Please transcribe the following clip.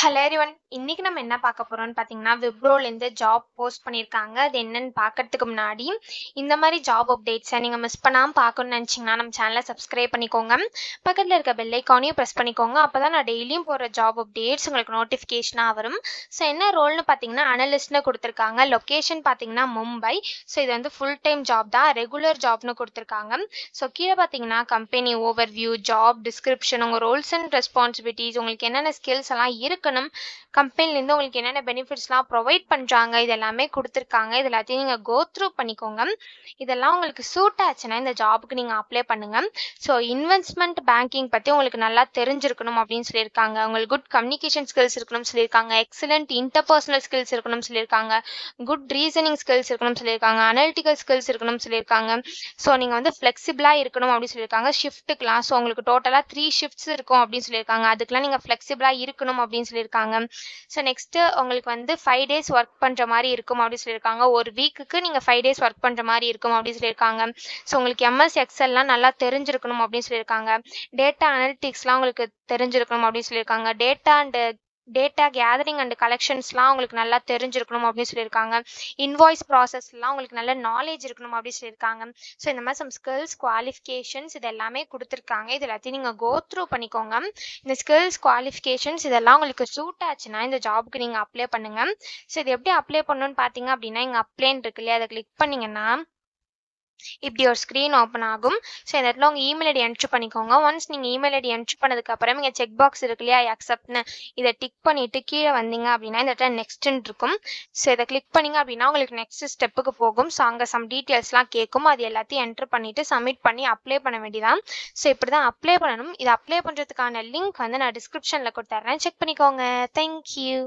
Hello everyone. இன்னைக்கு நம்ம என்ன பார்க்க போறோம்னு பார்த்தீங்கன்னா, விப்ரோலேருந்து ஜாப் போஸ்ட் பண்ணியிருக்காங்க. அது என்னன்னு பார்க்கறதுக்கு முன்னாடி, இந்த மாதிரி ஜாப் அப்டேட்ஸை நீங்கள் மிஸ் பண்ணாமல் பார்க்கணும்னு நினச்சிங்கன்னா நம்ம சேனலை சப்ஸ்கிரைப் பண்ணிக்கோங்க. பக்கத்தில் இருக்க பெல் ஐக்கானையும் ப்ரெஸ் பண்ணிக்கோங்க. அப்போ தான் நான் டெய்லியும் போகிற ஜாப் அப்டேட்ஸ் உங்களுக்கு நோட்டிஃபிகேஷனாக வரும். ஸோ என்ன ரோல்னு பார்த்தீங்கன்னா, அனலிஸ்ட்னு கொடுத்துருக்காங்க. லொக்கேஷன் பார்த்தீங்கன்னா மும்பை. ஸோ இது வந்து ஃபுல் டைம் ஜாப் தான், ரெகுலர் ஜாப்னு கொடுத்துருக்காங்க. ஸோ கீழே பார்த்தீங்கன்னா கம்பெனி ஓவர்வியூ, ஜாப் டிஸ்கிரிப்ஷன், உங்கள் ரோல்ஸ் அண்ட் ரெஸ்பான்சிபிலிட்டிஸ், உங்களுக்கு என்னென்ன ஸ்கில்ஸ் எல்லாம் இருக்கணும், கம்பெனிலேருந்து உங்களுக்கு என்னென்ன பெனிஃபிட்ஸ்லாம் ப்ரொவைட் பண்ணுறாங்க, இது எல்லாமே கொடுத்துருக்காங்க. இது எல்லாத்தையும் நீங்கள் கோ த்ரூ பண்ணிக்கோங்க. இதெல்லாம் உங்களுக்கு சூட் ஆச்சுன்னா இந்த ஜாபுக்கு நீங்கள் அப்ளை பண்ணுங்கள். ஸோ இன்வெஸ்ட்மெண்ட் பேங்கிங் பற்றி உங்களுக்கு நல்லா தெரிஞ்சிருக்கணும் அப்படின்னு சொல்லியிருக்காங்க. உங்களுக்கு குட் கம்யூனிகேஷன் ஸ்கில்ஸ் இருக்கணும்னு சொல்லியிருக்காங்க. எக்ஸலண்ட் இன்டர்பர்சனல் ஸ்கில்ஸ் இருக்கணும்னு சொல்லியிருக்காங்க. குட் ரீசனிங் ஸ்கில்ஸ் இருக்கணும்னு சொல்லியிருக்காங்க. அனலிட்டிக்கல் ஸ்கில்ஸ் இருக்கணும்னு சொல்லியிருக்காங்க. ஸோ நீங்கள் வந்து ஃப்ளெக்சிபிளாக இருக்கணும் அப்படின்னு சொல்லியிருக்காங்க. ஷிஃப்ட்டுக்கெலாம் ஸோ உங்களுக்கு டோட்டலாக 3 ஷிஃப்ட்ஸ் இருக்கும் அப்படின்னு சொல்லியிருக்காங்க. அதுக்கெலாம் நீங்கள் ஃப்ளெக்சிபிளாக இருக்கணும் அப்படின்னு சொல்லியிருக்காங்க. ஸோ நெக்ஸ்ட்டு உங்களுக்கு வந்து 5 டேஸ் ஒர்க் பண்ணுற மாதிரி இருக்கும் அப்படின்னு சொல்லியிருக்காங்க. ஒரு வீக்குக்கு நீங்கள் 5 டேஸ் ஒர்க் பண்ணுற மாதிரி இருக்கும் அப்படின்னு சொல்லியிருக்காங்க. ஸோ உங்களுக்கு எம்எஸ் எக்ஸல்லாம் நல்லா தெரிஞ்சிருக்கணும் அப்படின்னு சொல்லியிருக்காங்க. டேட்டா அனலிட்டிக்ஸ்லாம் உங்களுக்கு தெரிஞ்சிருக்கணும் அப்படின்னு சொல்லியிருக்காங்க. டேட்டா கேதரிங் அண்ட் கலெக்ஷன்ஸ்லாம் உங்களுக்கு நல்லா தெரிஞ்சிருக்கணும் அப்படின்னு சொல்லியிருக்காங்க. இன்வாய்ஸ் ப்ராசஸ்லாம் உங்களுக்கு நல்ல நாலேஜ் இருக்கணும் அப்படின்னு சொல்லியிருக்காங்க. ஸோ இந்த மாதிரி சம் ஸ்கில்ஸ், குவாலிஃபிகேஷன்ஸ் இது எல்லாமே கொடுத்துருக்காங்க. இது எல்லாத்தையும் நீங்கள் கோ த்ரூ பண்ணிக்கோங்க. இந்த ஸ்கில்ஸ், குவாலிஃபிகேஷன்ஸ் இதெல்லாம் உங்களுக்கு சூட் ஆச்சுன்னா இந்த ஜாபுக்கு நீங்கள் அப்ளை பண்ணுங்கள். ஸோ இது எப்படி அப்ளை பண்ணணும்னு பார்த்தீங்க அப்படின்னா, இங்கே அப்ளைன்னு இருக்கு இல்லையா, அதை கிளிக் பண்ணிங்கன்னா இப்படி ஒரு ஸ்க்ரீன் ஓப்பன் ஆகும். ஸோ இந்த இடத்துல உங்கள் இமெயில் ஐடி என்ட்ரு பண்ணிக்கோங்க. ஒன்ஸ் நீங்கள் இமெயில் ஐடி என்ட்ரு பண்ணதுக்கப்புறம் இங்கே செக் பாக்ஸ் இருக்கு இல்லையா, அக்செப்ட்னு, இதை டிக் பண்ணிவிட்டு கீழே வந்தீங்க அப்படின்னா இந்த இடத்துல நெக்ஸ்ட்டுன்னு இருக்கும். ஸோ இதை கிளிக் பண்ணிங்க அப்படின்னா உங்களுக்கு நெக்ஸ்ட் ஸ்டெப்புக்கு போகும். ஸோ அங்கே சம் டீட்டெயில்ஸ்லாம் கேட்கும். அது எல்லாத்தையும் என்ட்ரு பண்ணிவிட்டு சப்மிட் பண்ணி அப்ளை பண்ண வேண்டியதான். ஸோ இப்படி தான் அப்ளை பண்ணணும். இதை அப்ளை பண்ணுறதுக்கான லிங்க் வந்து நான் டிஸ்கிரிப்ஷனில் கொடுத்துட்றேன். செக் பண்ணிக்கோங்க. தேங்க்யூ.